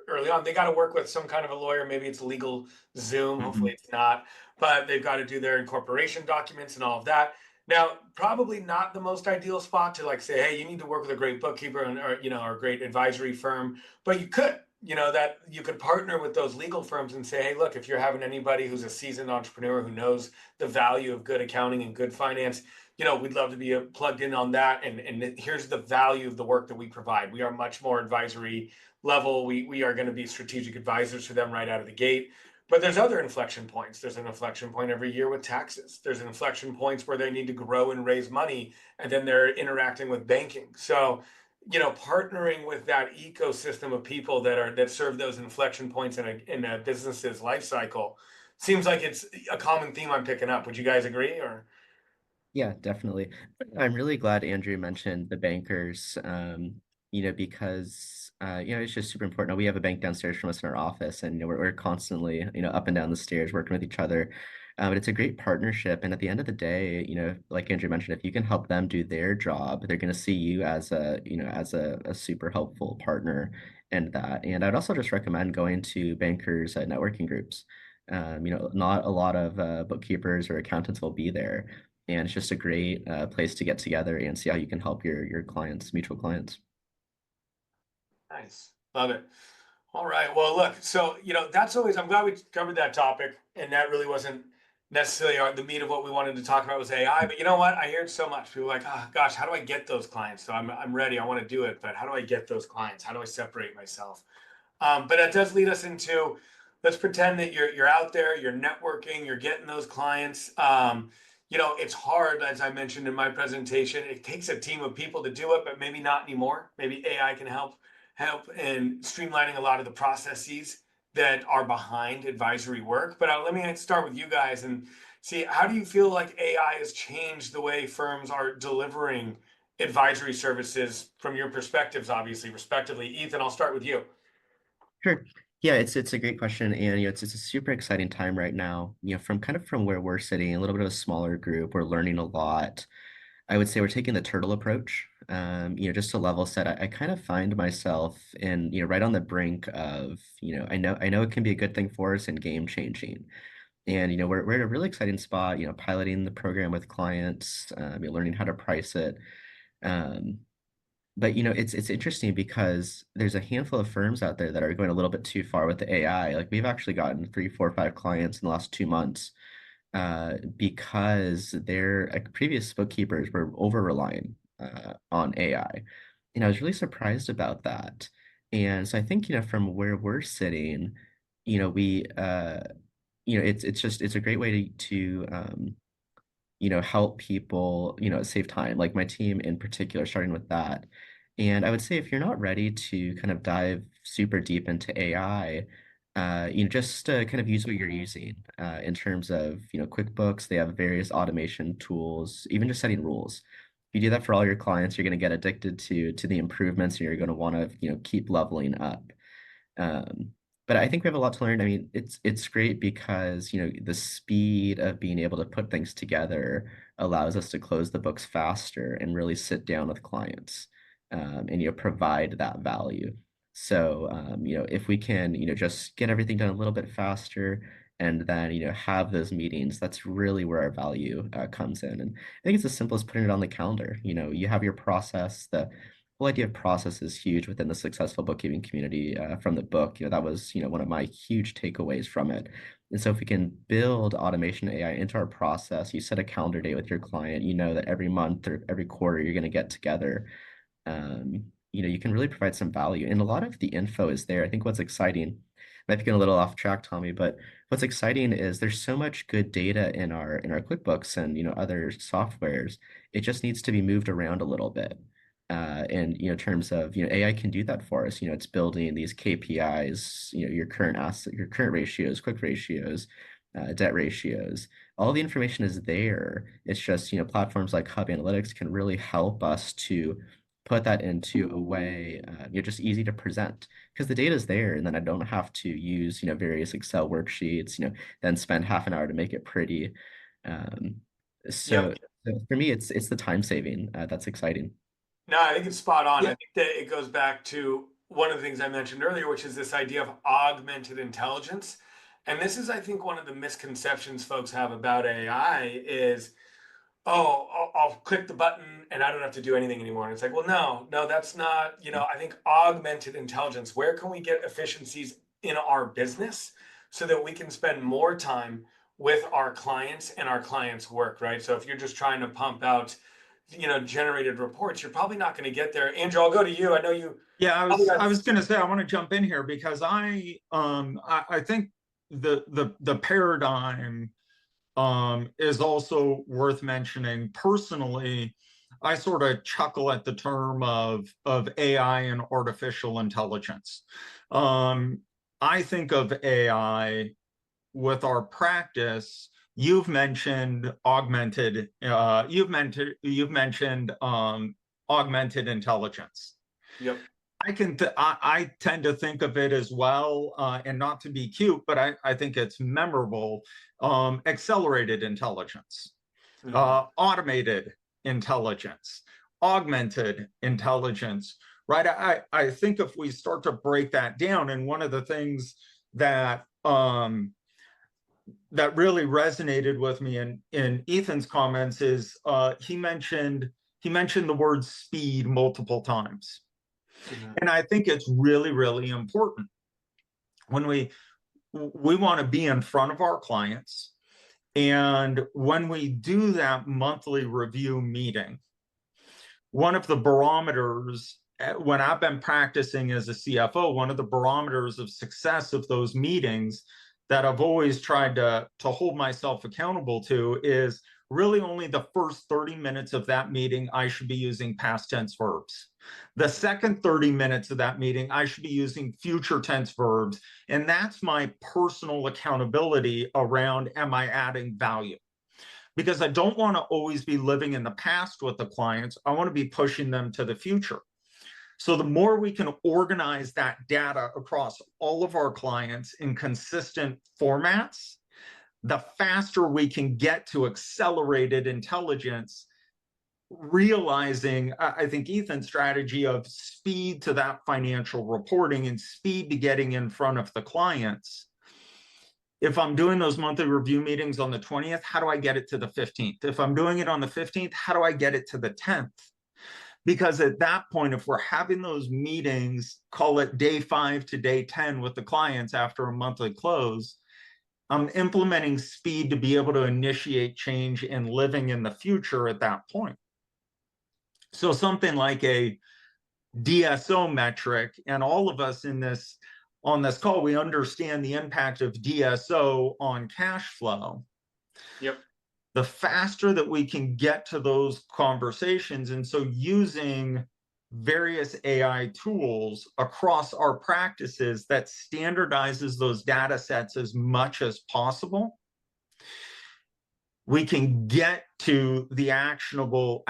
early on. They got to work with some kind of a lawyer. Maybe it's legal Zoom. Hopefully it's not, but they've got to do their incorporation documents and all of that. Now, probably not the most ideal spot to like say, hey, you need to work with a great bookkeeper or a great advisory firm, but you could. That you could partner with those legal firms and say, hey, look, if you're having anybody who's a seasoned entrepreneur who knows the value of good accounting and good finance, we'd love to be plugged in on that. And here's the value of the work that we provide. We are much more advisory level. We are going to be strategic advisors for them right out of the gate. But there's other inflection points. There's an inflection point every year with taxes. There's an inflection points where they need to grow and raise money, and then they're interacting with banking. So partnering with that ecosystem of people that serve those inflection points in a business's life cycle seems like it's a common theme I'm picking up. Would you guys agree? Or Yeah, definitely. I'm really glad Andrew mentioned the bankers, because it's just super important. Now, we have a bank downstairs from us in our office, and we're constantly up and down the stairs working with each other. But it's a great partnership, and at the end of the day, like Andrew mentioned, if you can help them do their job, they're going to see you as a super helpful partner in that. And I'd also just recommend going to bankers networking groups. Not a lot of bookkeepers or accountants will be there, and it's just a great place to get together and see how you can help your clients, mutual clients. nice, love it. All right. Well, look, so that's always. I'm glad we covered that topic, and that really wasn't necessarily the meat of what we wanted to talk about was AI. But you know what? I hear it so much. People are like, oh gosh, how do I get those clients? So I'm ready. I want to do it, but how do I get those clients? How do I separate myself? But that does lead us into, let's pretend that you're out there, you're networking, you're getting those clients. It's hard, as I mentioned in my presentation. It takes a team of people to do it, but maybe not anymore. Maybe AI can help in streamlining a lot of the processes that are behind advisory work. But let me start with you guys and see, how do you feel like AI has changed the way firms are delivering advisory services from your perspectives, obviously, respectively? Ethan, I'll start with you. Sure. Yeah, it's a great question, and it's a super exciting time right now. From where we're sitting, a little bit of a smaller group, we're learning a lot. I would say we're taking the turtle approach. Just to level set, I kind of find myself in, right on the brink of, I know it can be a good thing for us and game changing. And, we're at a really exciting spot, piloting the program with clients, learning how to price it. But it's interesting because there's a handful of firms out there that are going a little bit too far with the AI. Like, we've actually gotten 3, 4, 5 clients in the last 2 months because their previous bookkeepers were over relying on AI. And I was really surprised about that. And so I think, from where we're sitting, we it's a great way to help people, save time, like my team in particular, starting with that. And I would say if you're not ready to kind of dive super deep into AI, just kind of use what you're using in terms of, QuickBooks. They have various automation tools, even just setting rules. If you do that for all your clients, you're going to get addicted to the improvements, and you're going to want to, keep leveling up. Um, but I think we have a lot to learn. I mean, it's great because, the speed of being able to put things together allows us to close the books faster and really sit down with clients, and, provide that value. So, if we can, just get everything done a little bit faster and then, have those meetings, that's really where our value comes in. And I think it's as simple as putting it on the calendar. You have your process. The whole idea of process is huge within the successful bookkeeping community from the book. That was, one of my huge takeaways from it. And so if we can build automation AI into our process, you set a calendar date with your client, you know that every month or every quarter you're going to get together. You can really provide some value. And a lot of the info is there. I think what's exciting, might be getting a little off track, Tommy, but what's exciting is there's so much good data in our QuickBooks and other softwares. It just needs to be moved around a little bit. And in terms of AI can do that for us. It's building these KPIs, your current asset, your current ratios, quick ratios, debt ratios. All the information is there. It's just platforms like Hub Analytics can really help us to put that into a way just easy to present, because the data is there, and then I don't have to use various Excel worksheets, then spend half an hour to make it pretty. Um, so, Yep. so for me, it's the time saving that's exciting. No, I think it's spot on. I Yeah. think that it goes back to one of the things I mentioned earlier, which is this idea of augmented intelligence. And this is, I think, one of the misconceptions folks have about AI is, oh, I'll click the button and I don't have to do anything anymore. And it's like, well, no, that's not, I think augmented intelligence, where can we get efficiencies in our business so that we can spend more time with our clients and our clients' work, right? So if you're just trying to pump out, generated reports, you're probably not going to get there. Andrew, I'll go to you. I know you Yeah, probably I got. was going to say I want to jump in here because I think the paradigm is also worth mentioning. Personally, I sort of chuckle at the term of AI and artificial intelligence. I think of AI with our practice. You've mentioned augmented. You've mentioned augmented intelligence. Yep. I tend to think of it as well, and not to be cute, but I think it's memorable. Accelerated intelligence, automated intelligence, augmented intelligence, right? I think if we start to break that down, and one of the things that that really resonated with me in Ethan's comments is he mentioned the word speed multiple times. And I think it's really, really important when we want to be in front of our clients. And when we do that monthly review meeting, one of the barometers, when I've been practicing as a CFO, one of the barometers of success of those meetings that I've always tried to hold myself accountable to is really only the first 30 minutes of that meeting, I should be using past tense verbs. The second 30 minutes of that meeting, I should be using future tense verbs. And that's my personal accountability around, am I adding value? Because I don't want to always be living in the past with the clients. I want to be pushing them to the future. So the more we can organize that data across all of our clients in consistent formats, the faster we can get to accelerated intelligence, realizing, I think, Ethan's strategy of speed to that financial reporting and speed to getting in front of the clients. If I'm doing those monthly review meetings on the 20th, how do I get it to the 15th? If I'm doing it on the 15th, how do I get it to the 10th? Because at that point, if we're having those meetings, call it day 5 to day 10 with the clients after a monthly close, I'm implementing speed to be able to initiate change and living in the future at that point. So something like a DSO metric, and all of us on this call, we understand the impact of DSO on cash flow. Yep. The faster that we can get to those conversations, and so using various AI tools across our practices that standardizes those data sets as much as possible, we can get to the actionable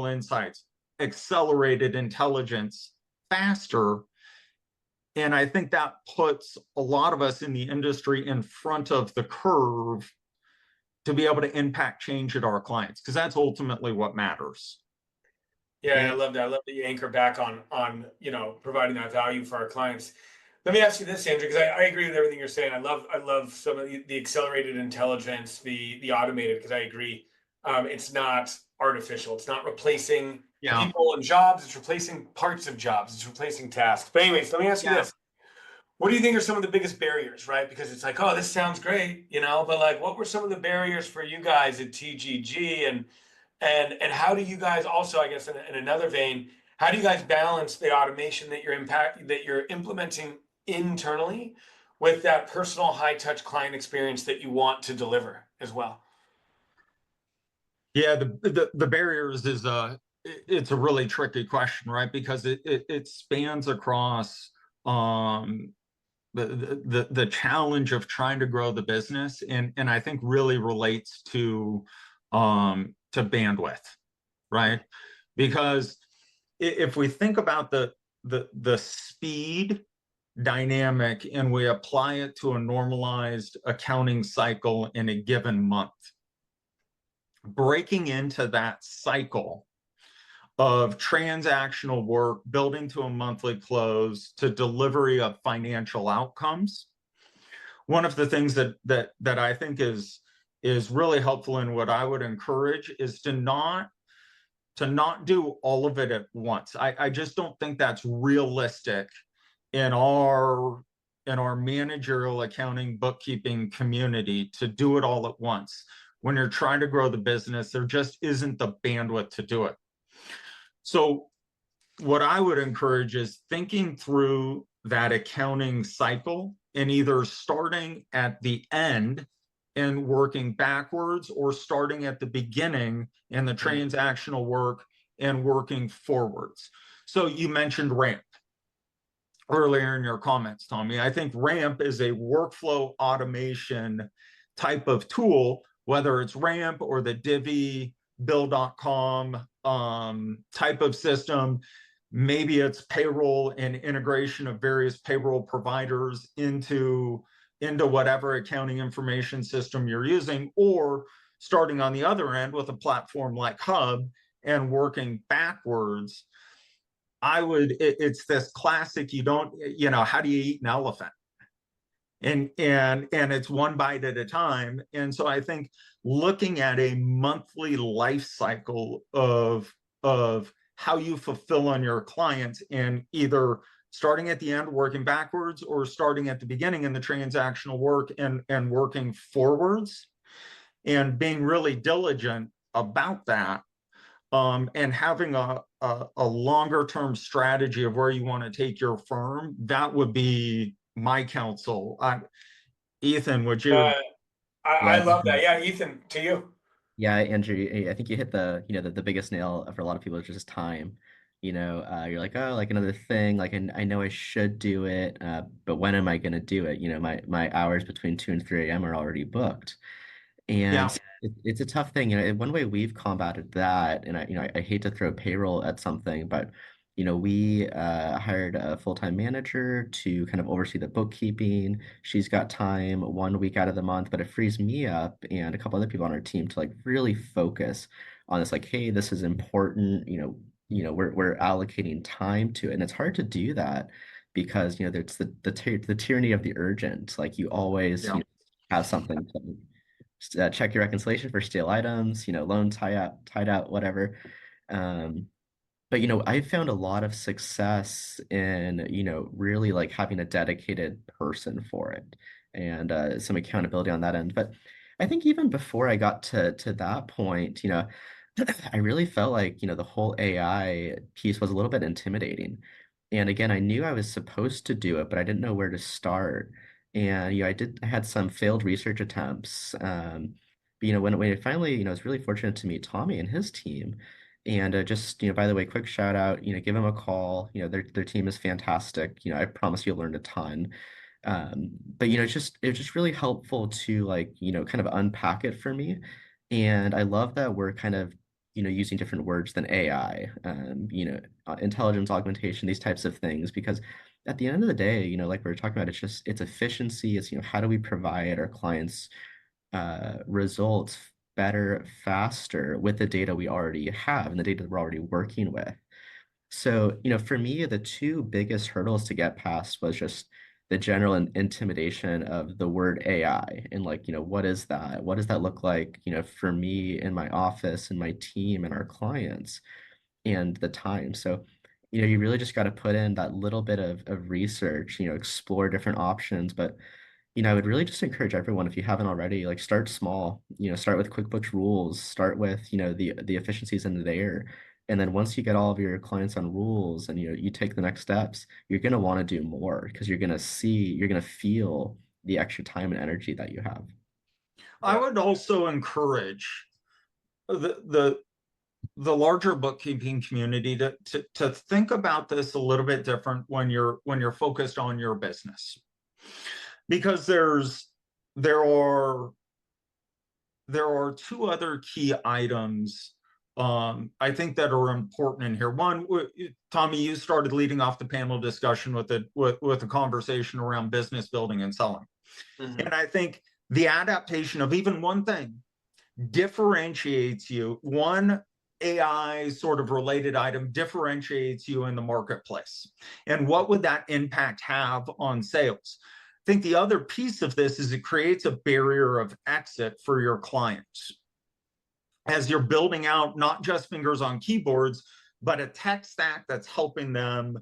insights, accelerated intelligence faster. And I think that puts a lot of us in the industry in front of the curve to be able to impact change at our clients, because that's ultimately what matters. Yeah, I love that. I love that you anchor back on providing that value for our clients. Let me ask you this, Andrew, because I agree with everything you're saying. I love some of the accelerated intelligence, the automated, because I agree. It's not artificial. It's not replacing people and jobs. It's replacing parts of jobs. It's replacing tasks. But anyways, let me ask you this. What do you think are some of the biggest barriers, right? Because it's like, oh, this sounds great, but like, what were some of the barriers for you guys at TGG, and how do you guys also, I guess, in another vein, how do you guys balance the automation that you're implementing internally with that personal high touch client experience that you want to deliver as well? Yeah, the barriers it's a really tricky question, right? Because it spans across the challenge of trying to grow the business, and I think really relates to bandwidth, right? Because if we think about the speed dynamic and we apply it to a normalized accounting cycle in a given month, breaking into that cycle of transactional work, building to a monthly close, to delivery of financial outcomes. One of the things that I think is really helpful, and what I would encourage, is to not do all of it at once. I just don't think that's realistic in our managerial accounting bookkeeping community, to do it all at once. When you're trying to grow the business, there just isn't the bandwidth to do it. So what I would encourage is thinking through that accounting cycle, and either starting at the end and working backwards, or starting at the beginning in the transactional work and working forwards. So you mentioned RAMP earlier in your comments, Tommy. I think RAMP is a workflow automation type of tool, whether it's RAMP or the Divvy Bill.com type of system. Maybe it's payroll and integration of various payroll providers into whatever accounting information system you're using, or starting on the other end with a platform like Hub and working backwards. It's this classic, how do you eat an elephant? And it's one bite at a time. And so I think looking at a monthly life cycle of how you fulfill on your clients, and either starting at the end, working backwards, or starting at the beginning in the transactional work and working forwards, and being really diligent about that, and having a longer term strategy of where you want to take your firm. That would be my counsel. Ethan, would you? I love that. Yeah, Ethan, to you. Yeah, Andrew, I think you hit the biggest nail for a lot of people, is just time. You're like, oh, like another thing, like I know I should do it, but when am I going to do it? My hours between 2 and 3 a.m. are already booked. And it's a tough thing. One way we've combated that, and I hate to throw payroll at something, but we hired a full-time manager to kind of oversee the bookkeeping. She's got time 1 week out of the month, but it frees me up and a couple other people on our team to like really focus on this. Like, hey, this is important. We're allocating time to it, and it's hard to do that because there's the tyranny of the urgent. Like you always have something to check your reconciliation for stale items, loan tied out, whatever. But I found a lot of success in really like having a dedicated person for it, and some accountability on that end. But I think even before I got to that point, I really felt like, the whole AI piece was a little bit intimidating. And again, I knew I was supposed to do it, but I didn't know where to start. And, I had some failed research attempts. But, when I finally, I was really fortunate to meet Tommy and his team. And just, by the way, quick shout out, give them a call. Their team is fantastic. I promise you'll learn a ton. But it's just really helpful to like, kind of unpack it for me. And I love that we're kind of, using different words than AI, intelligence augmentation, these types of things, because at the end of the day, like we were talking about, it's efficiency. It's, how do we provide our clients results better, faster with the data we already have and the data we're already working with. So, for me, the two biggest hurdles to get past was just the general intimidation of the word AI and like, what is that? What does that look like, for me in my office and my team and our clients and the time. So, you really just got to put in that little bit of research, explore different options. But I would really just encourage everyone, if you haven't already, like start small, start with QuickBooks rules, start with, the efficiencies in there. And then once you get all of your clients on rules and you take the next steps, you're going to want to do more because you're going to feel the extra time and energy that you have. I would also encourage the larger bookkeeping community to think about this a little bit different when you're focused on your business, because there are two other key items I think that are important in here. One, Tommy, you started leading off the panel discussion with a conversation around business building and selling. Mm-hmm. And I think the adaptation of even one thing differentiates you. One AI sort of related item differentiates you in the marketplace. And what would that impact have on sales? I think the other piece of this is it creates a barrier of exit for your clients. As you're building out not just fingers on keyboards, but a tech stack that's helping them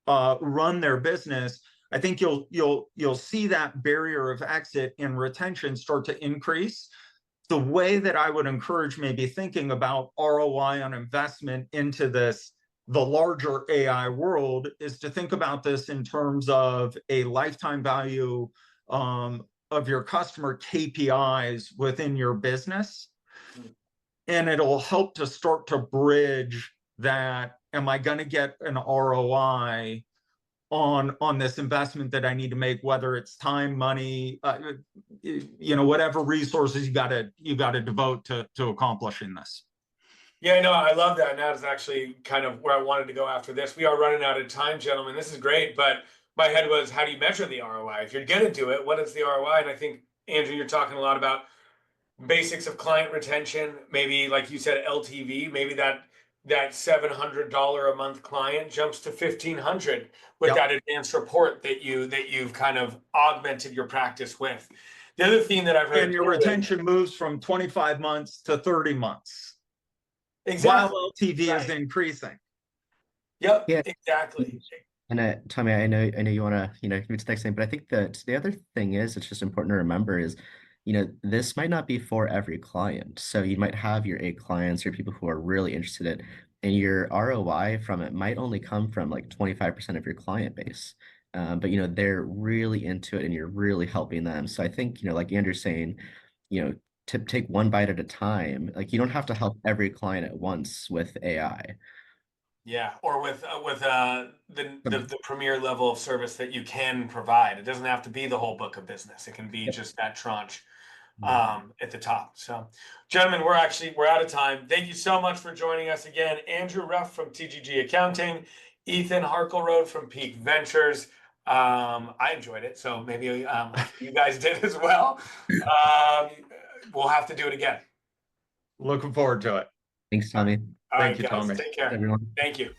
run their business, I think you'll see that barrier of exit and retention start to increase. The way that I would encourage maybe thinking about ROI on investment into this, the larger AI world, is to think about this in terms of a lifetime value of your customer KPIs within your business. And it'll help to start to bridge that, am I going to get an ROI on this investment that I need to make, whether it's time, money, whatever resources you got to devote to accomplishing this. Yeah, no, I love that. And that is actually kind of where I wanted to go after this. We are running out of time, gentlemen. This is great, but my head was, how do you measure the ROI? If you're going to do it, what is the ROI? And I think, Andrew, you're talking a lot about basics of client retention, maybe like you said, LTV, maybe that $700 a month client jumps to $1,500 with that advanced report that you've kind of augmented your practice with. The other thing that I've heard, and your retention moves from 25 months to 30 months. Exactly. While LTV is increasing. Yep. Yeah. Exactly. And Tommy, I know you want to, move to the next thing, but I think that the other thing is, it's just important to remember is, this might not be for every client. So you might have your A clients or people who are really interested in it, and your ROI from it might only come from like 25% of your client base. But, they're really into it and you're really helping them. So I think, like Andrew's saying, to take one bite at a time, like you don't have to help every client at once with AI. Yeah, or with the premier level of service that you can provide. It doesn't have to be the whole book of business. It can be just that tranche at the top. So, gentlemen, we're out of time. Thank you so much for joining us again. Andrew Ruff from TGG Accounting, Ethan Harkleroad from Peak Ventures. I enjoyed it, so maybe you guys did as well. We'll have to do it again. Looking forward to it. Thanks, Tommy. Thank you, Tommy. Take care. Everyone. Thank you.